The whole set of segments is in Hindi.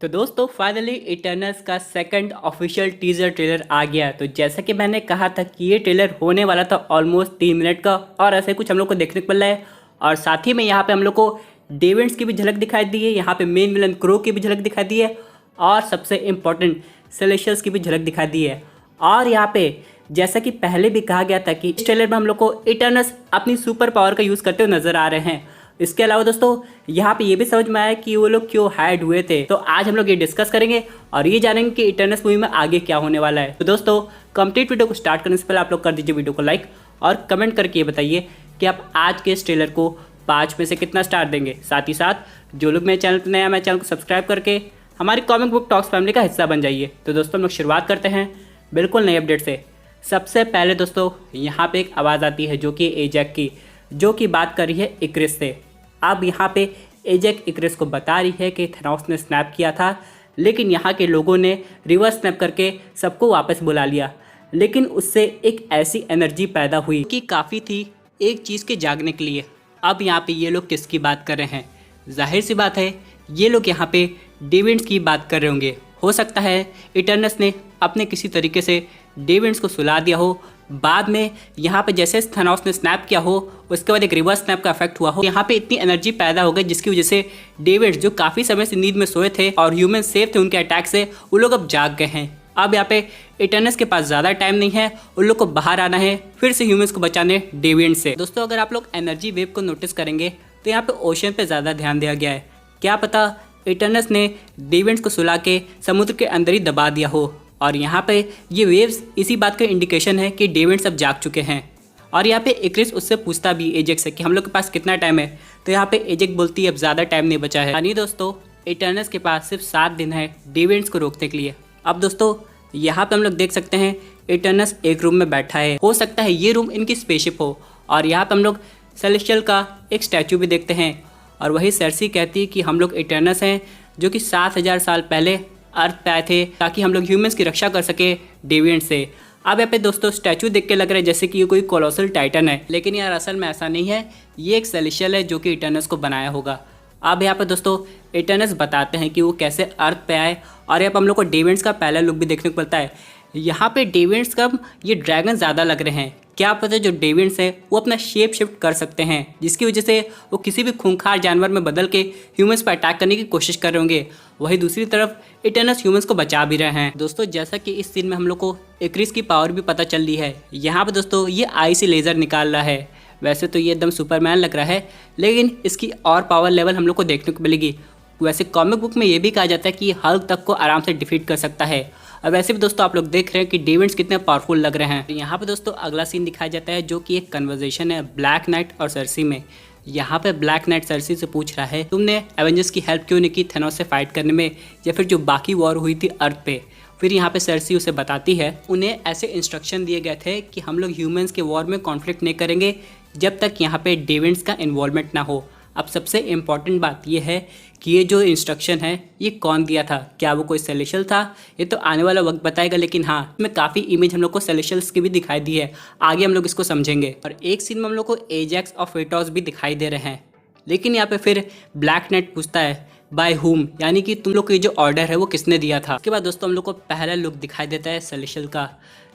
तो दोस्तों फाइनली इटर्नल्स का सेकंड ऑफिशियल टीजर ट्रेलर आ गया। तो जैसा कि मैंने कहा था कि ये ट्रेलर होने वाला था ऑलमोस्ट 3 मिनट का, और ऐसे कुछ हम लोग को देखने को मिल रहा है। और साथ ही में यहाँ पे हम लोग को डेविड्स की भी झलक दिखाई दी है, यहाँ पे मेन विलन क्रो की भी झलक दिखाई दी है, और सबसे इम्पोर्टेंट सेलेशियल्स की भी झलक दिखाई दी है। और यहाँ पे जैसा कि पहले भी कहा गया था कि इस ट्रेलर में हम लोग को इटर्नल्स अपनी सुपर पावर का यूज़ करते हुए नजर आ रहे हैं। इसके अलावा दोस्तों यहाँ पे ये भी समझ में आया कि वो लोग क्यों हाइड हुए थे। तो आज हम लोग ये डिस्कस करेंगे और ये जानेंगे कि इटर्नल्स मूवी में आगे क्या होने वाला है। तो दोस्तों कंप्लीट वीडियो को स्टार्ट करने से पहले आप लोग कर दीजिए वीडियो को लाइक और कमेंट करके ये बताइए कि आप आज के इस ट्रेलर को 5 में से कितना स्टार देंगे। साथ ही साथ जो लोग मेरे चैनल पर नया, मेरे चैनल को सब्सक्राइब करके हमारी कॉमिक बुक टॉक्स फैमिली का हिस्सा बन जाइए। तो दोस्तों हम लोग शुरुआत करते हैं बिल्कुल नई अपडेट से। सबसे पहले दोस्तों यहाँ पे एक आवाज़ आती है जो कि एजैक की, जो कि बात कर रही है इक्रिस से। अब यहाँ पे एजैक इक्रिस को बता रही है कि थेनोस ने स्नैप किया था, लेकिन यहाँ के लोगों ने रिवर्स स्नैप करके सबको वापस बुला लिया। लेकिन उससे एक ऐसी एनर्जी पैदा हुई कि काफ़ी थी एक चीज़ के जागने के लिए। अब यहाँ पे ये लोग किसकी बात कर रहे हैं? जाहिर सी बात है ये लोग यहाँ पे डेविड्स की बात कर रहे होंगे। हो सकता है इटर्नल्स ने अपने किसी तरीके से डेविड्स को सुला दिया हो। बाद में यहाँ पे जैसे थेनोस ने स्नैप किया हो, उसके बाद एक रिवर्स स्नैप का इफेक्ट हुआ हो, यहाँ पे इतनी एनर्जी पैदा हो गई जिसकी वजह से डेविड्स जो काफ़ी समय से नींद में सोए थे और ह्यूमन सेफ थे उनके अटैक से, वो लोग अब जाग गए हैं। अब यहाँ पे इटर्नल्स के पास ज़्यादा टाइम नहीं है, उन लोग को बाहर आना है फिर से ह्यूमन्स को बचाने डेविड्स से। दोस्तों अगर आप लोग एनर्जी वेव को नोटिस करेंगे तो यहाँ पे ओशन पे ज़्यादा ध्यान दिया गया है। क्या पता इटर्नल्स ने डेविड्स को सुला के समुद्र के अंदर ही दबा दिया हो, और यहाँ पे ये वेव्स इसी बात का इंडिकेशन है कि डेविड्स अब जाग चुके हैं। और यहाँ पे इक्रिस उससे पूछता भी एजैक से कि हम लोग के पास कितना टाइम है, तो यहाँ पे एजैक बोलती है अब ज़्यादा टाइम नहीं बचा है। यानी दोस्तों इटर्नल्स के पास सिर्फ 7 दिन है डेविड्स को रोकने के लिए। अब दोस्तों यहाँ पे हम लोग देख सकते हैं इटर्नल्स एक रूम में बैठा है। हो सकता है ये रूम इनकी स्पेसशिप हो, और यहाँ पे हम लोग सेलेस्टियल का एक स्टैचू भी देखते हैं। और वही सर्सी कहती है कि हम लोग इटर्नल्स हैं जो कि 7000 साल पहले अर्थ पे आए थे ताकि हम लोग ह्यूमंस की रक्षा कर सके डेविड्स से। अब यहाँ पे दोस्तों स्टैचू देख के लग रहा है जैसे कि ये कोई कोलोसल टाइटन है, लेकिन यार असल में ऐसा नहीं है, ये एक सेलेशियल है जो कि इटर्नल्स को बनाया होगा। अब यहाँ पे दोस्तों इटर्नल्स बताते हैं कि वो कैसे अर्थ पे आए, और यहाँ पर हम लोग को डेविड्स का पहला लुक भी देखने को मिलता है। यहाँ पे डेविड्स का ये ड्रैगन ज़्यादा लग रहे हैं। क्या पता जो डेविड्स है वो अपना शेप शिफ्ट कर सकते हैं, जिसकी वजह से वो किसी भी खूंखार जानवर में बदल के ह्यूमंस पर अटैक करने की कोशिश कर रहे होंगे। वहीं दूसरी तरफ इटर्नल्स ह्यूमंस को बचा भी रहे हैं। दोस्तों जैसा कि इस सीन में हम लोग को इक्रिस की पावर भी पता चल रही है। यहाँ पे दोस्तों ये आई से लेज़र निकाल रहा है। वैसे तो ये एकदम सुपरमैन लग रहा है, लेकिन इसकी और पावर लेवल हम लोग को देखने को मिलेगी। वैसे कॉमिक बुक में ये भी कहा जाता है कि हल्क तक को आराम से डिफीट कर सकता है। अब वैसे भी दोस्तों आप लोग देख रहे हैं कि डेविड्स कितने पावरफुल लग रहे हैं। यहाँ पे दोस्तों अगला सीन दिखाया जाता है जो कि एक कन्वर्सेशन है ब्लैक नाइट और सर्सी में। यहाँ पे ब्लैक नाइट सर्सी से पूछ रहा है तुमने एवेंजर्स की हेल्प क्यों नहीं की थेनोस से फाइट करने में, या फिर जो बाकी वॉर हुई थी अर्थ पे। फिर यहाँ पे सर्सी उसे बताती है उन्हें ऐसे इंस्ट्रक्शन दिए गए थे कि हम लोग ह्यूमंस के वॉर में कॉन्फ्लिक्ट नहीं करेंगे जब तक यहाँ पे डेविड्स का इन्वॉल्वमेंट ना हो। अब सबसे इम्पॉर्टेंट बात यह है कि ये जो इंस्ट्रक्शन है ये कौन दिया था, क्या वो कोई सेलेशियल था, ये तो आने वाला वक्त बताएगा। लेकिन हाँ इसमें काफ़ी इमेज हम लोग को सेलेशियल्स की भी दिखाई दी है, आगे हम लोग इसको समझेंगे। और एक सीन में हम लोग को एजैक्स और फेटोस भी दिखाई दे रहे हैं। लेकिन यहाँ पे फिर ब्लैक नाइट पूछता है बाय हुम, यानी कि तुम लोग को ये जो ऑर्डर है वो किसने दिया था। उसके बाद दोस्तों हम लोग को पहला लुक दिखाई देता है सेलेशियल का।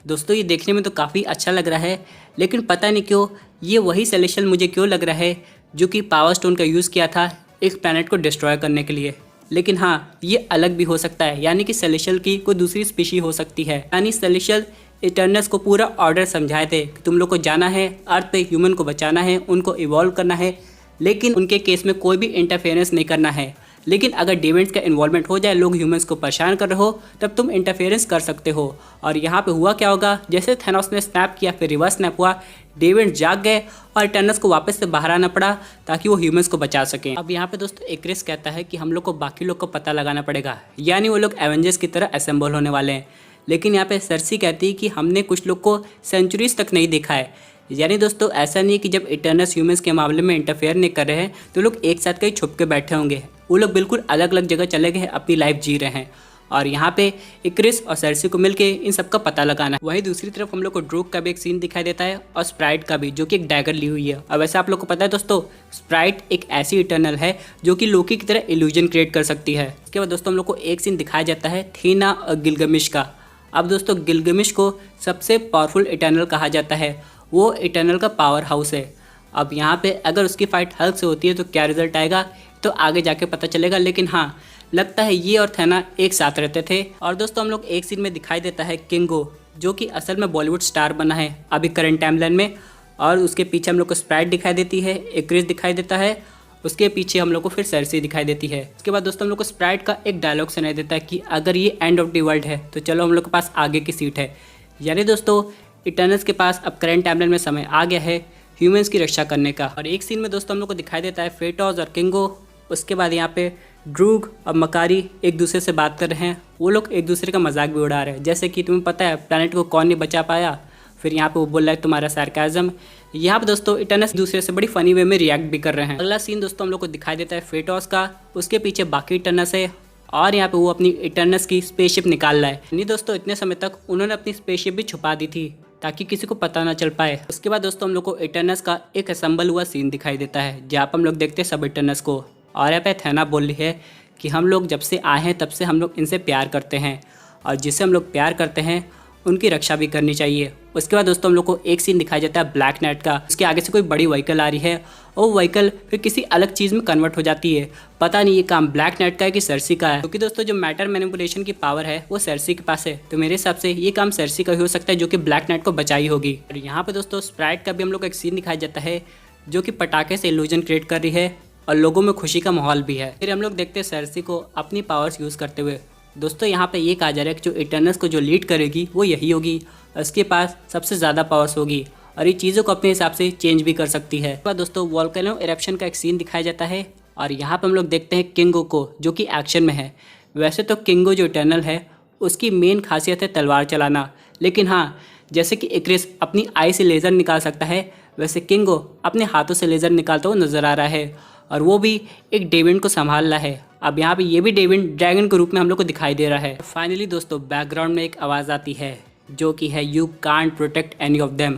दोस्तों ये देखने में तो काफ़ी अच्छा लग रहा है, लेकिन पता नहीं क्यों ये वही सेलेशियल मुझे क्यों लग रहा है जो कि पावर स्टोन का यूज़ किया था एक प्लैनेट को डिस्ट्रॉय करने के लिए। लेकिन हाँ ये अलग भी हो सकता है, यानी कि सेलेशियल की कोई दूसरी स्पीशी हो सकती है। यानी सेलेशियल इटर्नल्स को पूरा ऑर्डर समझाए थे कि तुम लोग को जाना है अर्थ पे, ह्यूमन को बचाना है, उनको इवॉल्व करना है, लेकिन उनके केस में कोई भी इंटरफेरेंस नहीं करना है। लेकिन अगर डेविड्स का इन्वॉल्वमेंट हो जाए, लोग ह्यूमंस को परेशान कर रहे हो, तब तुम इंटरफेरेंस कर सकते हो। और यहाँ पे हुआ क्या होगा, जैसे थेनोस ने स्नैप किया फिर रिवर्स स्नैप हुआ, डेविड्स जाग गए और इटर्नल्स को वापस से बाहर आना पड़ा ताकि वो ह्यूमंस को बचा सकें। अब यहाँ पे दोस्तों इक्रिस कहता है कि हम लोग को बाकी लोग को पता लगाना पड़ेगा, यानी वो लोग एवेंजर्स की तरह असेंबल होने वाले हैं। लेकिन यहाँ पे सर्सी कहती है कि हमने कुछ लोग को सेंचुरीज तक नहीं देखा है। यानी दोस्तों ऐसा नहीं है कि जब इटर्नल्स ह्यूमंस के मामले में इंटरफेयर नहीं कर रहे हैं तो लोग एक साथ कहीं छुप के बैठे होंगे। वो लोग बिल्कुल अलग अलग जगह चले गए हैं, अपनी लाइफ जी रहे हैं। और यहाँ पे इक्रिस और सर्सी को मिलके इन सबका पता लगाना है। वहीं दूसरी तरफ हम लोग को ड्रूक का भी एक सीन दिखाई देता है और स्प्राइट का भी, जो कि एक डैगर ली हुई है। और वैसे आप लोग को पता है दोस्तों, स्प्राइट एक ऐसी इटर्नल है जो कि लोकी की तरह इल्यूजन क्रिएट कर सकती है। इसके बाद दोस्तों हम लोग को एक सीन दिखाया जाता है थीना और गिलगमिश का। अब दोस्तों गिलगमिश को सबसे पावरफुल इटर्नल कहा जाता है, वो इटर्नल का पावर हाउस है। अब यहाँ पे अगर उसकी फाइट हल्क से होती है तो क्या रिजल्ट आएगा तो आगे जाके पता चलेगा, लेकिन हाँ लगता है ये और थैना एक साथ रहते थे। और दोस्तों हम लोग एक सीन में दिखाई देता है किंगो, जो कि असल में बॉलीवुड स्टार बना है अभी करंट टाइमलाइन में। और उसके पीछे हम लोग को स्प्राइट दिखाई देती है, इक्रिस दिखाई देता है, उसके पीछे हम लोग को फिर सर्सी दिखाई देती है। उसके बाद दोस्तों हम लोग को स्प्राइट का एक डायलॉग सुनाई देता है कि अगर ये एंड ऑफ द वर्ल्ड है तो चलो हम लोग के पास आगे की सीट है। यानी दोस्तों इटर्नल्स के पास अब करंट टाइमलाइन में समय आ गया है ह्यूमंस की रक्षा करने का। और एक सीन में दोस्तों हम लोग को दिखाई देता है फेटोस और किंगो। उसके बाद यहाँ पे ड्रूग और मकारी एक दूसरे से बात कर रहे हैं, वो लोग एक दूसरे का मजाक भी उड़ा रहे हैं, जैसे कि तुम्हें पता है प्लैनेट को कौन नहीं बचा पाया। फिर यहाँ पे वो बोल रहा है तुम्हारा सार्काज़म। यहाँ पे दोस्तों इटर्नल्स दूसरे से बड़ी फनी वे में रिएक्ट भी कर रहे हैं। अगला सीन दोस्तों हम लोग को दिखाई देता है फेटोस का, उसके पीछे बाकी इटर्नल्स है और यहाँ पे वो अपनी इटर्नल्स की स्पेसशिप निकाल रहा है। नहीं दोस्तों इतने समय तक उन्होंने अपनी स्पेसशिप भी छुपा दी थी ताकि किसी को पता ना चल पाए। उसके बाद दोस्तों हम लोग को इटर्नल्स का एक असेंबल हुआ सीन दिखाई देता है, जहाँ पर हम लोग देखते हैं सब इटर्नल्स को। और यहाँ पे थैना बोल रही है कि हम लोग जब से आए हैं तब से हम लोग इनसे प्यार करते हैं और जिससे हम लोग प्यार करते हैं उनकी रक्षा भी करनी चाहिए। उसके बाद दोस्तों हम लोग को एक सीन दिखाया जाता है ब्लैक नाइट का। उसके आगे से कोई बड़ी व्हीकल आ रही है और वो व्हीकल फिर किसी अलग चीज़ में कन्वर्ट हो जाती है। पता नहीं ये काम ब्लैक नाइट का है कि सर्सी का है, क्योंकि दोस्तों जो मैटर मैनिपुलेशन की पावर है वो सर्सी के पास है, तो मेरे हिसाब से ये काम सर्सी का ही हो सकता है जो कि ब्लैक नाइट को बचाई होगी। और यहाँ पे दोस्तों स्प्राइट का भी हम लोग को एक सीन दिखाया जाता है जो कि पटाखे से इल्यूजन क्रिएट कर रही है और लोगों में खुशी का माहौल भी है। फिर हम लोग देखते हैं सर्सी को अपनी पावर्स यूज़ करते हुए। दोस्तों यहाँ पे ये कहा जा रहा है कि जो इटर्नल्स को जो लीड करेगी वो यही होगी, उसके पास सबसे ज़्यादा पावर्स होगी और ये चीज़ों को अपने हिसाब से चेंज भी कर सकती है। तो दोस्तों वोल्केनो इरप्शन का एक सीन दिखाया जाता है और यहाँ पे हम लोग देखते हैं किंगो को, जो कि एक्शन में है। वैसे तो किंगो जो इटर्नल है उसकी मेन खासियत है तलवार चलाना, लेकिन हाँ जैसे कि इक्रिस अपनी आई से लेज़र निकाल सकता है, वैसे किंगो अपने हाथों से लेज़र निकालता हुआ नजर आ रहा है और वो भी एक डेविड को संभाल रहा है। अब यहाँ पे ये भी डेविड ड्रैगन के रूप में हम लोग को दिखाई दे रहा है। फाइनली दोस्तों बैकग्राउंड में एक आवाज़ आती है जो कि है you can't protect any of them,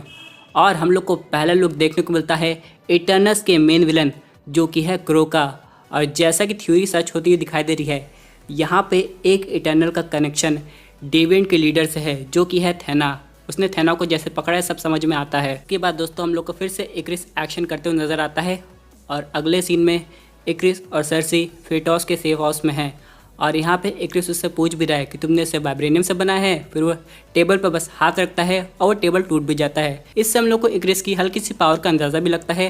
और हम लोग को पहला लुक देखने को मिलता है इटर्नल्स के मेन विलन जो कि है क्रो का। और जैसा कि थ्योरी सच होती हुई दिखाई दे रही है, यहाँ पे एक इटर्नल का कनेक्शन डेविड के लीडर से है जो कि है थैना। उसने थैना को जैसे पकड़ा है सब समझ में आता है। उसके बाद दोस्तों हम लोग को फिर से इक्रिस एक्शन करते हुए नजर आता है और अगले सीन में इक्रिस और सर्सी फेटोस के सेफ हाउस में हैं और यहाँ पे इक्रिस उससे पूछ भी रहा है कि तुमने इसे वाइब्रेनियम से बनाया है। फिर वो टेबल पर बस हाथ रखता है और वो टेबल टूट भी जाता है। इससे हम लोग को इक्रिस की हल्की सी पावर का अंदाज़ा भी लगता है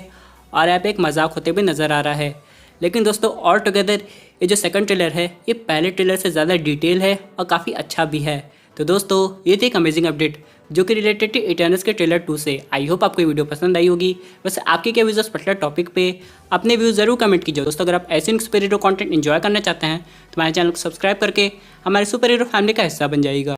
और यहाँ पे एक मजाक होते हुए नज़र आ रहा है। लेकिन दोस्तों ऑल टुगेदर ये जो सेकंड ट्रेलर है ये पहले ट्रेलर से ज़्यादा डिटेल है और काफ़ी अच्छा भी है। तो दोस्तों ये थी एक अमेजिंग अपडेट जो कि रिलेटेड टू इटर्नल्स के ट्रेलर 2 से। आई होप आपको ये वीडियो पसंद आई होगी। वैसे आपके क्या व्यूज़ पर्टिकुलर टॉपिक पे अपने व्यूज़ जरूर कमेंट कीजिए। दोस्तों अगर आप ऐसे सुपर हीरो कंटेंट एंजॉय करना चाहते हैं तो हमारे चैनल को सब्सक्राइब करके हमारे सुपर हीरो फैमिली का हिस्सा बन जाइएगा।